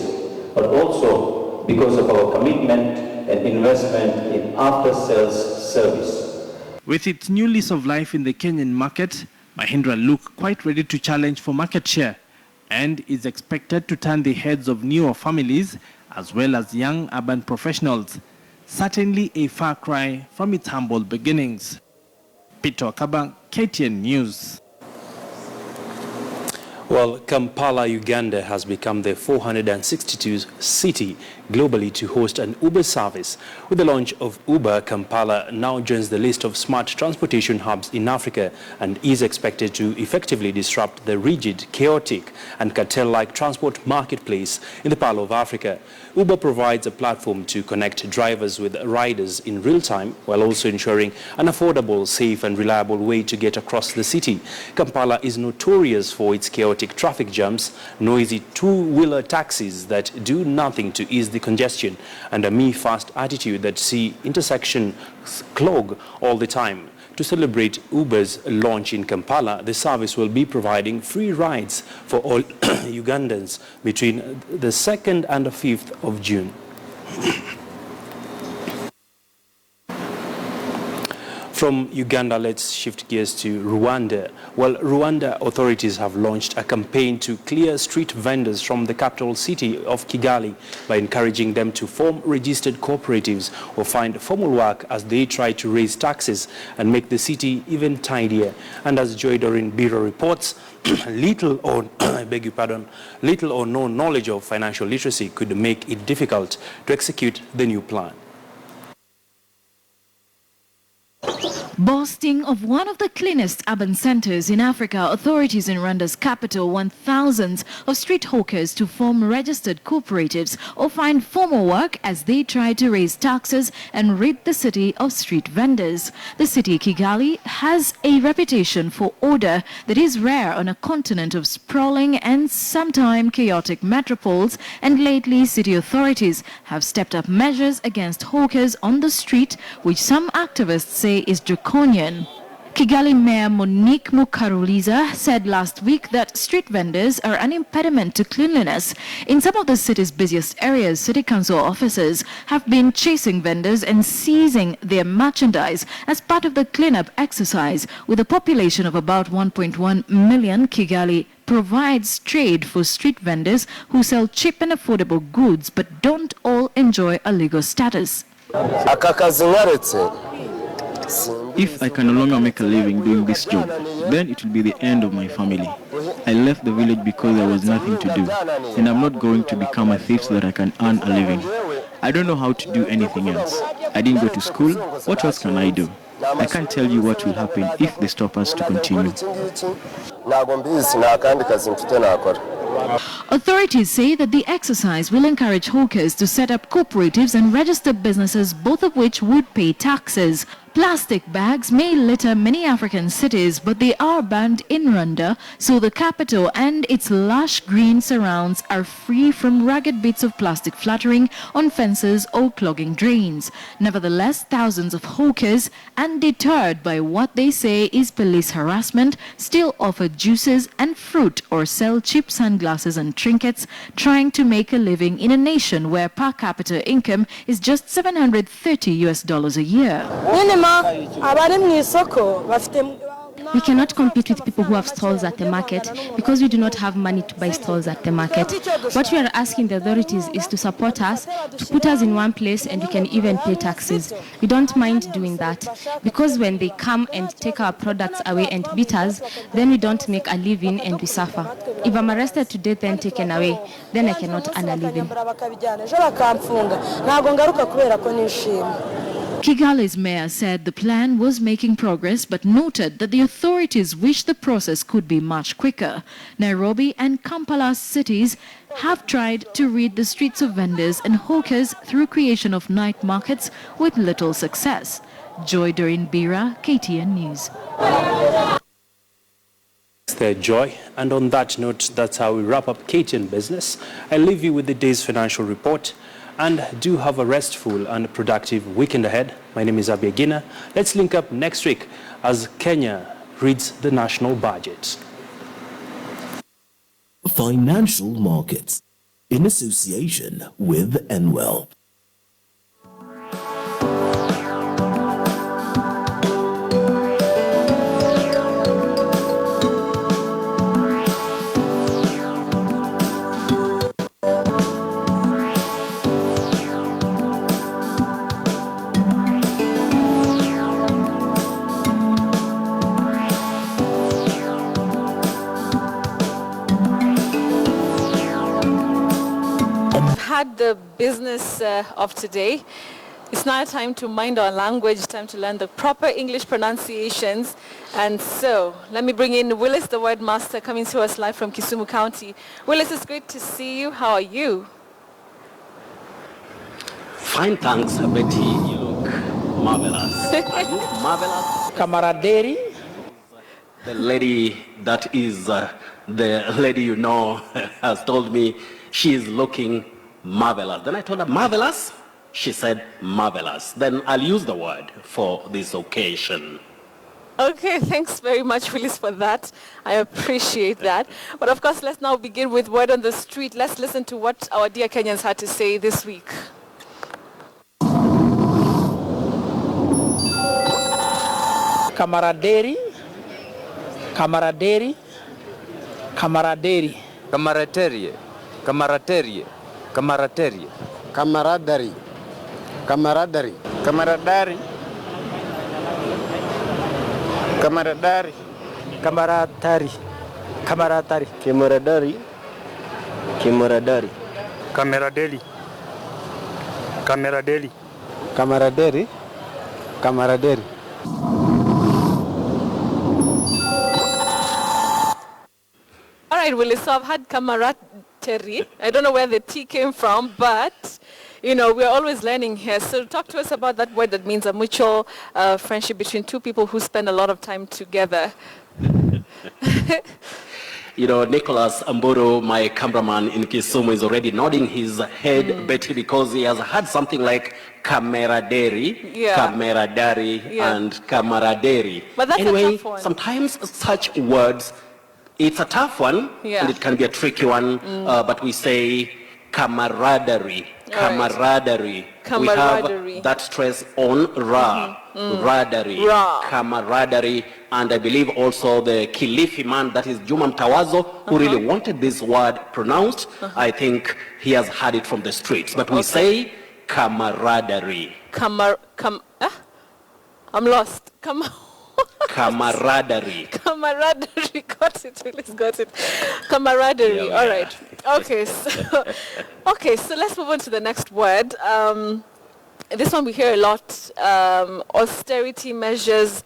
but also because of our commitment and investment in after-sales service. With its new lease of life in the Kenyan market, Mahindra look quite ready to challenge for market share and is expected to turn the heads of newer families as well as young urban professionals. Certainly a far cry from its humble beginnings. Peter Akaba, KTN News. Well, Kampala, Uganda has become the 462th city globally to host an Uber service. With the launch of Uber, Kampala now joins the list of smart transportation hubs in Africa and is expected to effectively disrupt the rigid, chaotic and cartel-like transport marketplace in the Pearl of Africa. Uber provides a platform to connect drivers with riders in real time while also ensuring an affordable, safe and reliable way to get across the city. Kampala is notorious for its chaotic traffic jams, noisy two-wheeler taxis that do nothing to ease the congestion, and a me-first attitude that see intersections clog all the time. To celebrate Uber's launch in Kampala, the service will be providing free rides for all Ugandans between the 2nd and the 5th of June. From Uganda, let's shift gears to Rwanda. Well, Rwanda authorities have launched a campaign to clear street vendors from the capital city of Kigali by encouraging them to form registered cooperatives or find formal work as they try to raise taxes and make the city even tidier. And as Joy Dorin Bureau reports, little or no knowledge of financial literacy could make it difficult to execute the new plan. Boasting of one of the cleanest urban centers in Africa, authorities in Rwanda's capital want thousands of street hawkers to form registered cooperatives or find formal work as they try to raise taxes and rid the city of street vendors. The city, Kigali, has a reputation for order that is rare on a continent of sprawling and sometimes chaotic metropoles, and lately city authorities have stepped up measures against hawkers on the street, which some activists say is draconian. Kigali Mayor Monique Mukaruliza said last week that street vendors are an impediment to cleanliness. In some of the city's busiest areas, city council officers have been chasing vendors and seizing their merchandise as part of the cleanup exercise. With a population of about 1.1 million, Kigali provides trade for street vendors who sell cheap and affordable goods but don't all enjoy a legal status. If I can no longer make a living doing this job, then it will be the end of my family. I left the village because there was nothing to do, and I'm not going to become a thief so that I can earn a living. I don't know how to do anything else. I didn't go to school. What else can I do? I can't tell you what will happen if they stop us to continue. Authorities say that the exercise will encourage hawkers to set up cooperatives and register businesses, both of which would pay taxes. Plastic bags may litter many African cities, but they are banned in Rwanda, so the capital and its lush green surrounds are free from ragged bits of plastic fluttering on fences or clogging drains. Nevertheless, thousands of hawkers, undeterred by what they say is police harassment, still offer juices and fruit or sell cheap sunglasses and trinkets, trying to make a living in a nation where per capita income is just $730 a year. We cannot compete with people who have stalls at the market because we do not have money to buy stalls at the market. What we are asking the authorities is to support us, to put us in one place, and we can even pay taxes. We don't mind doing that because when they come and take our products away and beat us, then we don't make a living and we suffer. If I'm arrested today then taken away, then I cannot earn a living. Kigali's mayor said the plan was making progress but noted that the authorities wish the process could be much quicker. Nairobi and Kampala cities have tried to rid the streets of vendors and hawkers through creation of night markets with little success. Joy Dorin Bira, KTN News. There, Joy. And on that note, that's how we wrap up KTN Business. I leave you with the day's financial report. And do have a restful and productive weekend ahead. My name is Abia Gina. Let's link up next week as Kenya reads the national budget. Financial markets in association with Enwell. had the business of today. It's now time to mind our language, time to learn the proper English pronunciations. And so, let me bring in Willis, the word master, coming to us live from Kisumu County. Willis, it's great to see you. How are you? Fine, thanks, Betty. You look marvelous. Are you marvelous? Camaraderie. The lady that is the lady you know has told me she is looking marvelous. Then I told her, marvelous? She said, marvelous. Then I'll use the word for this occasion. Okay, thanks very much, Willis, for that. I appreciate that. But of course, let's now begin with Word on the Street. Let's listen to what our dear Kenyans had to say this week. Camaraderie, camaraderie, camaraderie. Camaraderie, camaraderie, camaraderie. Camaraderie, camaraderie, camaraderie, camaraderie, Camaraderie, camaraderie. camaraderie, camaraderie, Camaraderie, camaraderie. camaraderie, camaraderie. All right, Willis, so I've had camaraderie. I don't know where the T came from, but, you know, we're always learning here. So talk to us about that word that means a mutual friendship between two people who spend a lot of time together. You know, Nicholas Amboro, my cameraman in Kisumu, is already nodding his head, Betty, because he has had something like camaraderie, camaraderie, and camaraderie. But that's anyway, a tough one. Sometimes such words, it's a tough one, and it can be a tricky one, but we say camaraderie, camaraderie. We have that stress on ra, raderie, camaraderie, and I believe also the Kilifi man, that is Juma Mtawazo, who really wanted this word pronounced. I think he has had it from the streets, but we say camaraderie. I'm lost. Camaraderie. Camaraderie. Got it. Willis got it. Camaraderie. All right. Okay. So let's move on to the next word. This one we hear a lot. Austerity measures.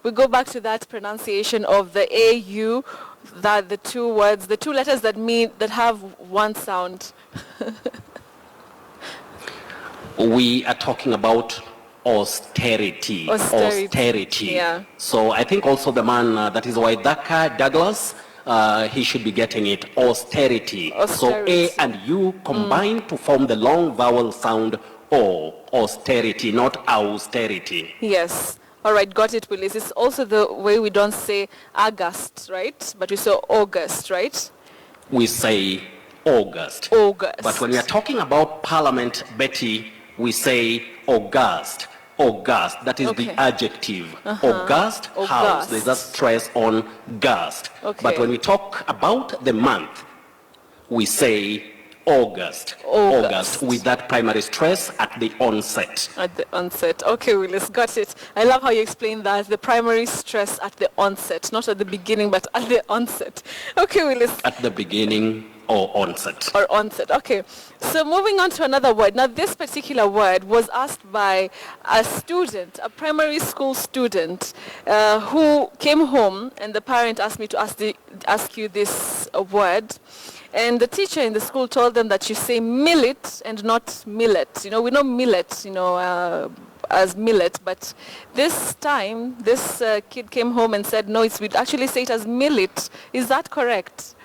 We go back to that pronunciation of the AU, that the two words, the two letters that have one sound. We are talking about austerity. Yeah. So I think also the man that is Waidaka Douglas, he should be getting it, austerity. So A and U combine to form the long vowel sound O, austerity, not austerity. Yes. All right, got it, Willis. It's also the way we don't say August, right? But we say August, right? We say August. But when we are talking about Parliament, Betty, we say August. August, that is the adjective. August house, there's a stress on gust. But when we talk about the month, we say August with that primary stress at the onset. At the onset. Okay, Willis, got it. I love how you explained that. The primary stress at the onset, not at the beginning, but at the onset. Okay, Willis. At the beginning or onset. Or onset, okay. So moving on to another word. Now this particular word was asked by a student, a primary school student, who came home, and the parent asked me to ask you this word. And the teacher in the school told them that you say millet and not millet. You know, we know millet, as millet, but this time, this kid came home and said, no, we'd actually say it as millet. Is that correct?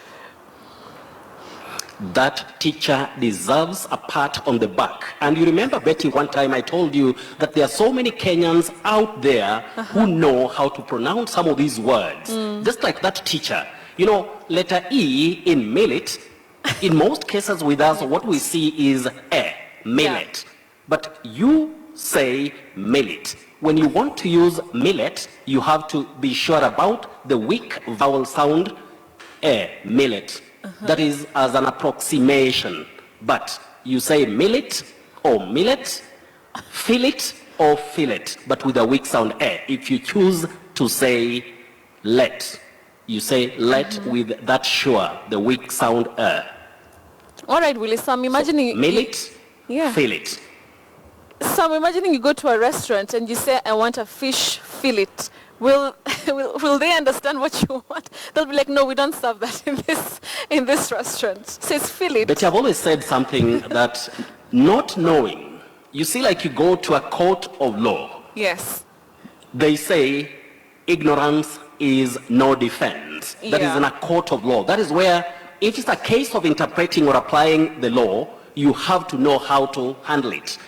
That teacher deserves a pat on the back. And you remember, Betty, one time I told you that there are so many Kenyans out there who know how to pronounce some of these words. Just like that teacher. You know, letter E in millet, in most cases with us, what we see is millet. But you say millet. When you want to use millet, you have to be sure about the weak vowel sound, millet. That is as an approximation. But you say millet or millet, fillet or fillet, but with a weak sound If you choose to say let, you say let with that sure, the weak sound All right, Willis. So I'm imagining Mill it, yeah. fill it. So I'm imagining you go to a restaurant and you say, I want a fish fillet. Will they understand what you want? They'll be like, no, we don't serve that in this restaurant. So it's fillet. But I've always said something that not knowing, you see, like you go to a court of law. Yes. They say ignorance is no defense. That is in a court of law. That is where, if it's a case of interpreting or applying the law, you have to know how to handle it.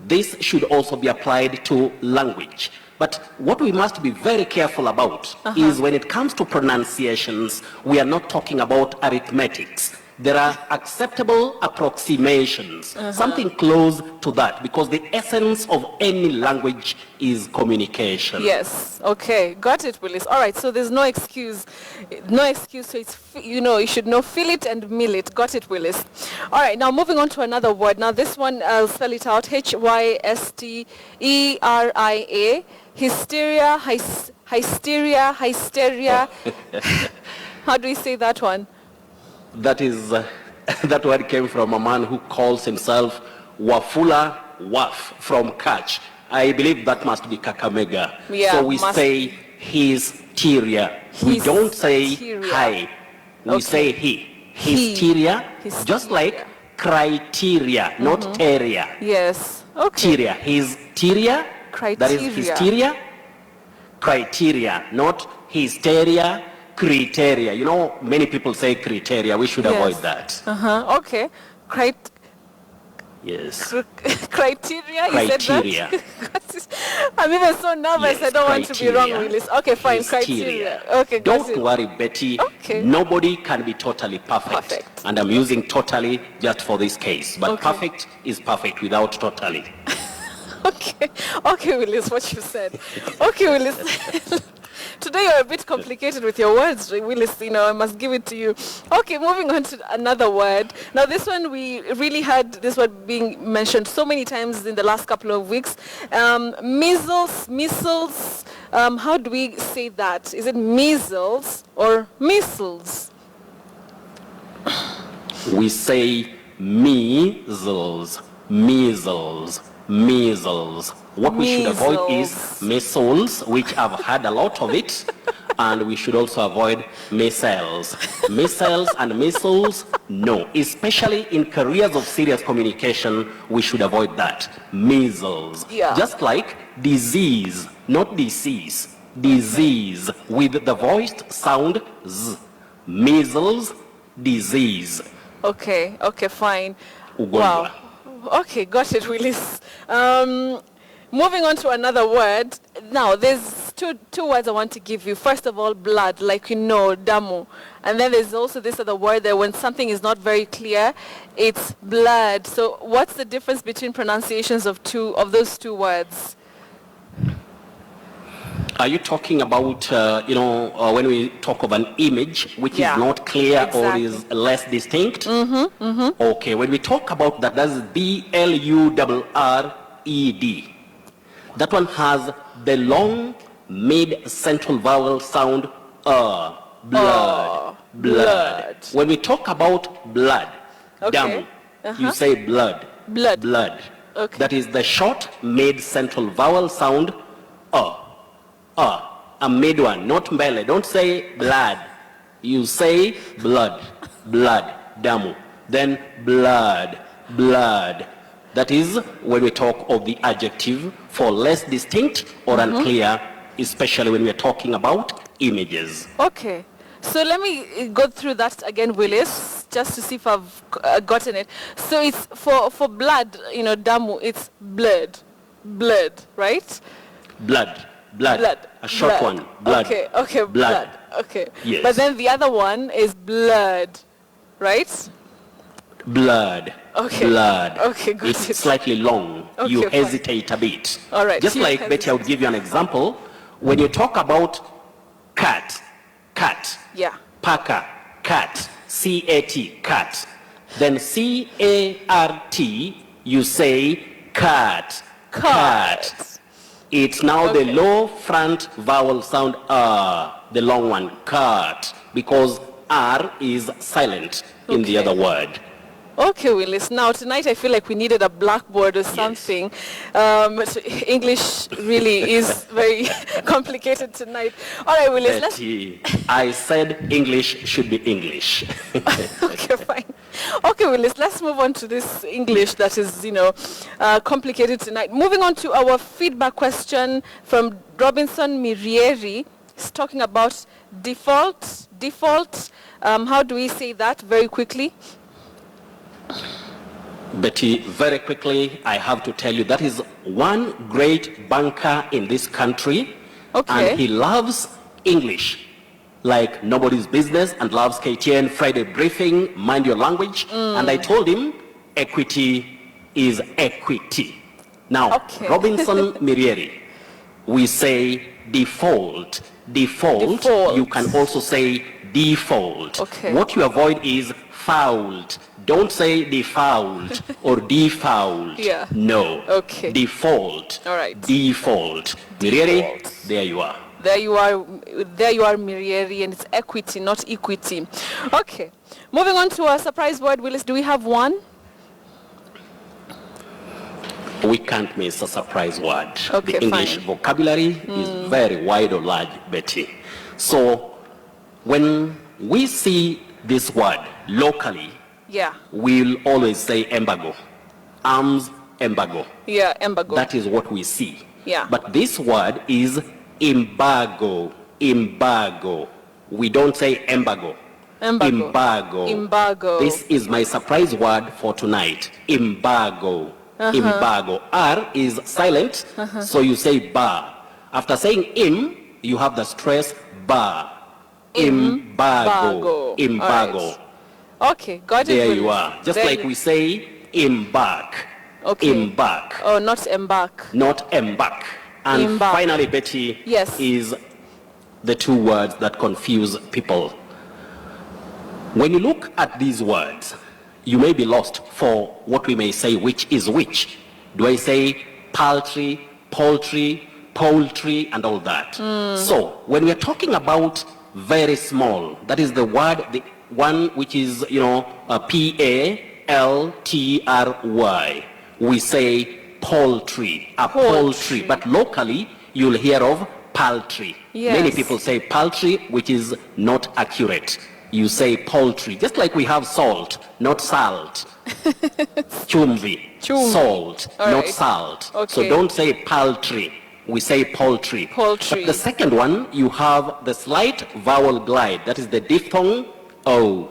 This should also be applied to language. But what we must be very careful about is when it comes to pronunciations, we are not talking about arithmetics. There are acceptable approximations, something close to that, because the essence of any language is communication. Yes. Okay. Got it, Willis. All right. So there's no excuse. No excuse. So it's, you should know fill it and mill it. Got it, Willis. All right. Now moving on to another word. Now this one, I'll spell it out. Hysteria. Hysteria. Hysteria. How do we say that one? That is, that word came from a man who calls himself Wafula Waf from Kach. I believe that must be Kakamega. Yeah, so we say hysteria. We don't say hi. We say he. Hysteria. Just like criteria, not teria. Yes. Okay. Teria. Hysteria. That is hysteria. Criteria, not hysteria. Criteria. Many people say criteria. We should avoid that. Okay. Yes. Criteria. You Criteria. said that? I'm even so nervous. I don't want to be wrong, Willis. Okay, fine. Criteria. Okay. Don't worry, Betty. Okay. Nobody can be totally perfect. And I'm using totally just for this case. But perfect is perfect without totally. Okay, Willis, what you said. Okay, Willis. Today you're a bit complicated with your words, Willis. I must give it to you. Okay, moving on to another word. Now this one, we really had this word being mentioned so many times in the last couple of weeks. Measles. How do we say that? Is it measles or measles? We say measles. What we should avoid is measles, which I've had a lot of it, and we should also avoid measles. Measles and measles, no. Especially in careers of serious communication, we should avoid that. Measles. Yeah. Just like disease, not disease. Disease with the voiced sound z. Measles, disease. Okay, fine. Ugonjwa. Wow. Okay, got it, Willis. Moving on to another word. Now, there's two words I want to give you. First of all, blood, like damu. And then there's also this other word that when something is not very clear, it's blood. So what's the difference between pronunciations of those two words? Are you talking about, when we talk of an image which is not clear or is less distinct? Okay, when we talk about that, that's B-L-U-R-R-E-D. That one has the long mid-central vowel sound, blood. When we talk about blood, damu, you say blood. Blood. Okay. That is the short mid-central vowel sound, a mid one, not mbele. Don't say blood. You say blood, damu. Then blood. That is when we talk of the adjective for less distinct or unclear, especially when we are talking about images. Okay. So let me go through that again, Willis, just to see if I've gotten it. So it's for blood, damu, it's blood, right? Blood. A short one. Blood. Okay. Blood. Okay. Yes. But then the other one is blood, right? Blood. Okay. Blood. Okay, good. It's slightly long. Okay, you fine. hesitate a bit. All right. Just like Betty, I would give you an example. When you talk about cat. Yeah. Paka, cat. C-A-T, cat. Then C-A-R-T, you say cat. It's now the low front vowel sound the long one, cat, because R is silent in the other word. Okay, Willis. Now, tonight I feel like we needed a blackboard or something. So English really is very complicated tonight. All right, Willis. Betty, I said English should be English. Okay, fine. Okay, Willis, let's move on to this English that is, complicated tonight. Moving on to our feedback question from Robinson Mirieri. He's talking about default. How do we say that very quickly? Betty, very quickly, I have to tell you that is one great banker in this country. Okay. And he loves English like nobody's business and loves KTN Friday briefing, mind your language. And I told him equity is equity. Now, Robinson Mirieri, we say default. Default. You can also say default. Okay. What you avoid is fouled. Don't say defouled or defouled. Yeah. No. Okay. Default. All right. Default. Mirieri, there you are. There you are, Mirieri, and it's equity, not equity. Okay. Moving on to our surprise word, Willis. Do we have one? We can't miss a surprise word. Okay, the English vocabulary is very wide or large, Betty. So when we see this word locally, we'll always say embargo. Arms embargo. Yeah, embargo. That is what we see. Yeah. But this word is embargo. Embargo. We don't say embargo. Embargo. Embargo. This is my surprise word for tonight. Embargo. Embargo. R is silent, so you say bar. After saying im, you have the stress bar. Embargo. Embargo. Right. Okay, got it. There you are. Just like we say embark. Okay. Embark. Oh, not embark. Not embark. And Embark. finally, Betty, is the two words that confuse people. When you look at these words, you may be lost for what we may say which is which. Do I say poultry, poultry, and all that? So when we are talking about very small, that is the word, the one which is, P-A-L-T-R-Y. We say poultry, a poultry. But locally, you'll hear of poultry. Yes. Many people say poultry, which is not accurate. You say poultry, just like we have salt, not salt. Chumvi, salt, not salt. Okay. So don't say poultry, we say poultry. Poultry. But the second one, you have the slight vowel glide, that is the diphthong O,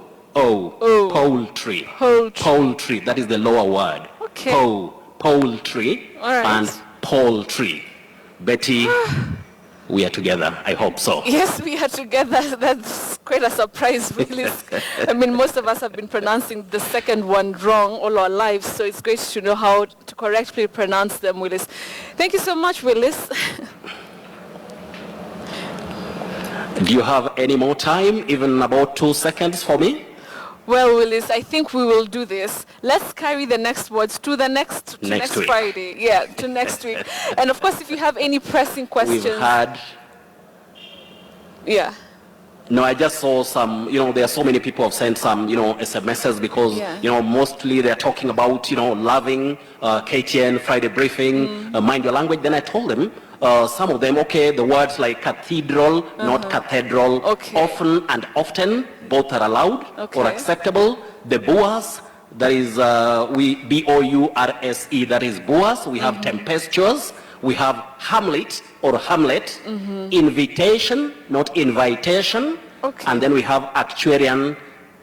poultry. Poultry, that is the lower word. Okay. Poultry and poultry. Betty, we are together. I hope so. Yes, we are together. That's quite a surprise, Willis. I mean, most of us have been pronouncing the second one wrong all our lives, so it's great to know how to correctly pronounce them, Willis. Thank you so much, Willis. Do you have any more time, even about 2 seconds for me? Well, Willis, I think we will do this. Let's carry the next words to the next week. Friday. Yeah, to next week. And of course, if you have any pressing questions. We've had... Yeah. No, I just saw some, there are so many people have sent some, SMSs because, mostly they're talking about, loving KTN, Friday briefing, mind your language. Then I told them, some of them, the words like cathedral, not cathedral, often and often, both are allowed or acceptable. The boas, that is, B-O-U-R-S-E, that is boas. We have tempestuous. We have Hamlet or Hamlet, invitation, not invitation, and then we have actuarian.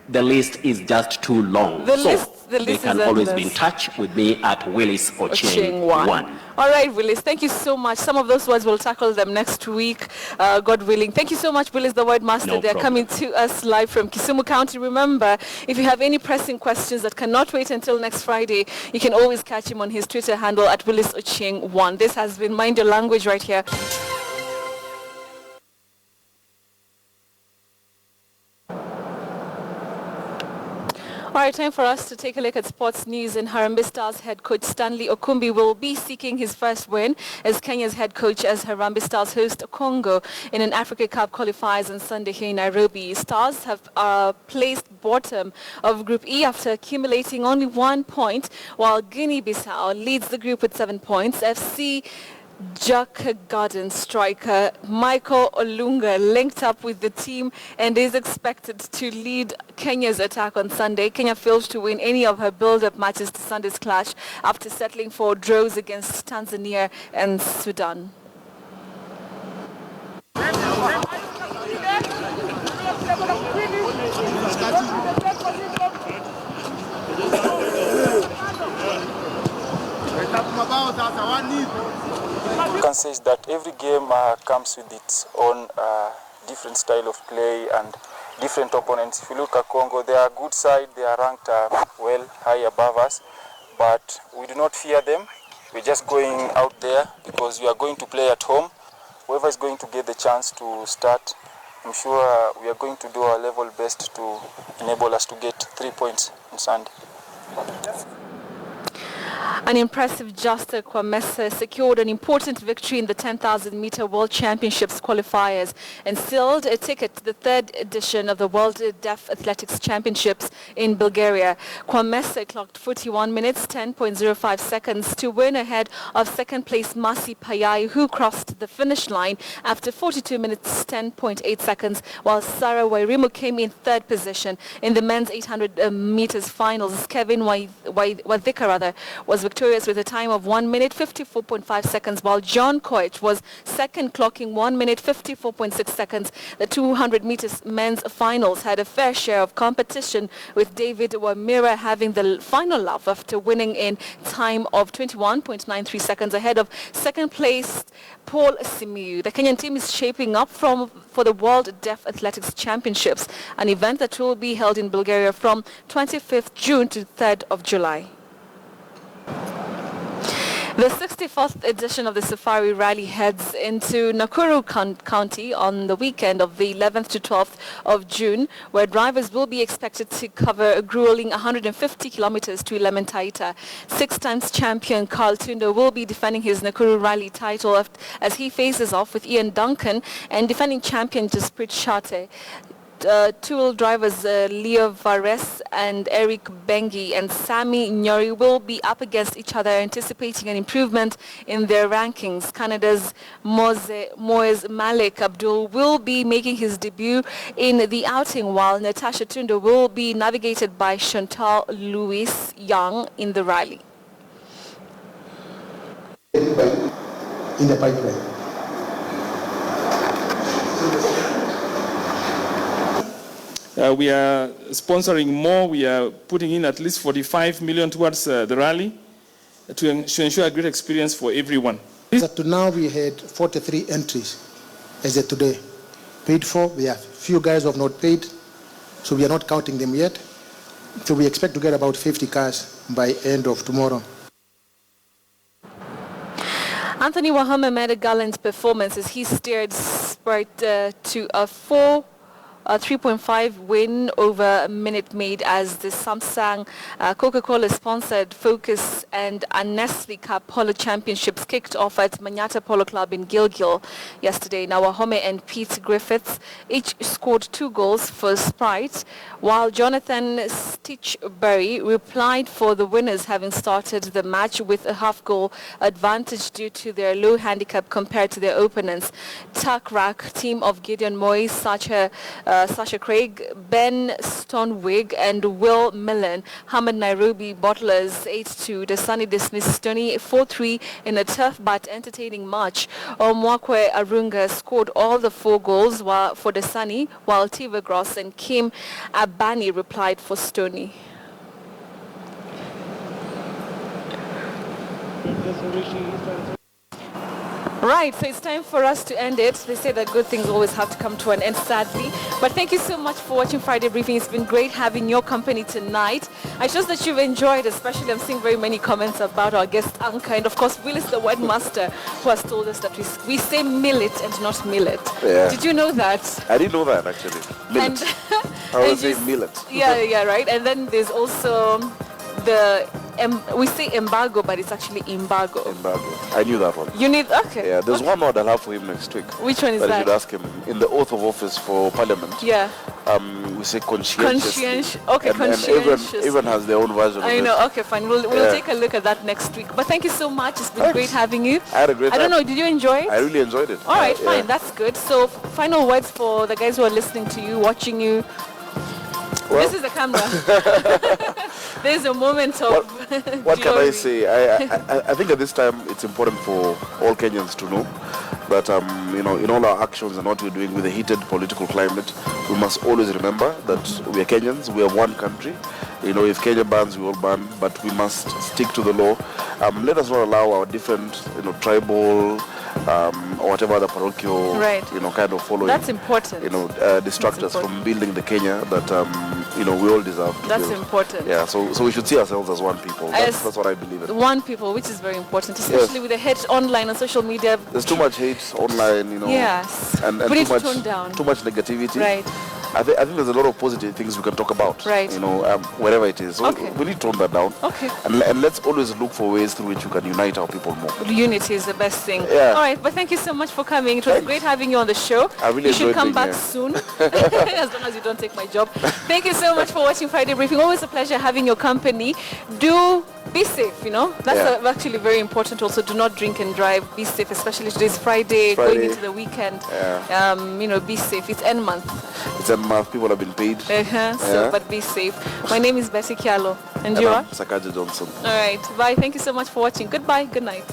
The list is just too long. The list they can always be in touch with me at Willis Ochieng 1. All right, Willis, thank you so much. Some of those words, we'll tackle them next week, God willing. Thank you so much, Willis, the word master. They're coming to us live from Kisumu County. Remember, if you have any pressing questions that cannot wait until next Friday, you can always catch him on his Twitter handle at Willis Ochieng 1. This has been Mind Your Language right here. All right, time for us to take a look at sports news. And Harambee Stars head coach Stanley Okumbi will be seeking his first win as Kenya's head coach as Harambee Stars host Congo in an Africa Cup qualifiers on Sunday here in Nairobi. Stars have placed bottom of Group E after accumulating only 1 point, while Guinea-Bissau leads the group with 7 points. FC Jack Garden striker Michael Olunga linked up with the team and is expected to lead Kenya's attack on Sunday. Kenya failed to win any of her build-up matches to Sunday's clash after settling for draws against Tanzania and Sudan. You can say that every game comes with its own different style of play and different opponents. If you look at Congo, they are a good side. They are ranked well high above us, but we do not fear them. We're just going out there because we are going to play at home. Whoever is going to get the chance to start, I'm sure we are going to do our level best to enable us to get 3 points on Sunday. An impressive Juster Kwamese secured an important victory in the 10,000-meter World Championships qualifiers and sealed a ticket to the third edition of the World Deaf Athletics Championships in Bulgaria. Kwamese clocked 41 minutes, 10.05 seconds to win ahead of second-place Masi Payai, who crossed the finish line after 42 minutes, 10.8 seconds, while Sarah Wairimu came in third position. In the men's 800 meters finals, Kevin Wadhika was victorious with a time of 1 minute 54.5 seconds, while John Koech was second, clocking 1 minute 54.6 seconds. The 200 meters men's finals had a fair share of competition, with David Wamira having the final laugh after winning in time of 21.93 seconds ahead of second place Paul Simiyu. The Kenyan team is shaping up for the World Deaf Athletics Championships, an event that will be held in Bulgaria from 25th June to 3rd of July. The 64th edition of the Safari Rally heads into Nakuru County on the weekend of the 11th to 12th of June, where drivers will be expected to cover a grueling 150 kilometers to Elementaita. 6 times champion Carl Tundo will be defending his Nakuru Rally title as he faces off with Ian Duncan and defending champion Jasprit Shate. Two drivers Leo Vares and Eric Bengi and Sami Nyori will be up against each other, anticipating an improvement in their rankings. Canada's Moez Malik Abdul will be making his debut in the outing, while Natasha Tundo will be navigated by Chantal Louis Young in the rally. In the pipeline. We are sponsoring more. We are putting in at least 45 million towards the rally to ensure a great experience for everyone. Up to now, we had 43 entries as of today. Paid for, we have few guys who have not paid, so we are not counting them yet. So we expect to get about 50 cars by end of tomorrow. Anthony Wahome made a gallant performance as he steered Spurt to a 3.5 win over Minute Maid as the Samsung Coca-Cola sponsored Focus and Nestle Cup Polo Championships kicked off at Manyata Polo Club in Gilgil yesterday. Now Wahome and Pete Griffiths each scored 2 goals for Sprite, while Jonathan Stitchberry replied for the winners, having started the match with a half-goal advantage due to their low handicap compared to their opponents. Tuck Rack team of Gideon Moyes, Sasha Craig, Ben Stonewig and Will Millen hammered Nairobi Bottlers 8-2. The Sunny dismissed Stony 4-3 in a tough but entertaining match. Omwakwe Arunga scored all the 4 goals for the Sunny, while Tiva Gross and Kim Abani replied for Stony. Right, so it's time for us to end it. They say that good things always have to come to an end, sadly. But thank you so much for watching Friday Briefing. It's been great having your company tonight. I trust that you've enjoyed, especially I'm seeing very many comments about our guest Anka, and of course Willis the word master, who has told us that we say millet and not millet. Yeah. Did you know that? I didn't know that actually. Millet. And I would say millet. Yeah, right. And then there's also the we say embargo, but it's actually embargo. Embargo. I knew that one. You need okay. Yeah, there's one more that I'll have for him next week. Which one is that? that? You should ask him. In the oath of office for Parliament. Yeah. We say conscientiously. Okay, conscientious. And everyone has their own version of it. I know. Okay, fine. We'll take a look at that next week. But thank you so much. It's been great having you. I had a great time. I don't know. Did you enjoy it? I really enjoyed it. All right, fine. That's good. So, final words for the guys who are listening to you, watching you. Well, this is the camera. There's a moment of what can I say? I think at this time it's important for all Kenyans to know that in all our actions and what we're doing with the heated political climate, we must always remember that we are Kenyans. We are one country. If Kenya bans, we all ban, but we must stick to the law. Let us not allow our different, tribal or whatever other parochial, kind of following. That's important. Distract us from building the Kenya that we all deserve. That's important. Yeah. So we should see ourselves as one people. That's what I believe in. One people, which is very important, especially with the hate online and social media. There's too much hate online, Yes. and too much tone down. Too much negativity. Right. I think there's a lot of positive things we can talk about. Right. Wherever it is. So we need to tone that down. Okay. And let's always look for ways through which we can unite our people more. Unity is the best thing. Yeah. All right, but thank you so much for coming. It was great having you on the show. I really You should come back here. soon, as long as you don't take my job. Thank you so much for watching Friday Briefing. Always a pleasure having your company. Do be safe, That's actually very important also. Do not drink and drive. Be safe, especially today's Friday. Going into the weekend. Yeah. Be safe. It's end month. It's end month. People have been paid. But be safe. My name is Bessie Kialo. And you are? Sakaja Johnson. All right. Bye. Thank you so much for watching. Goodbye. Good night.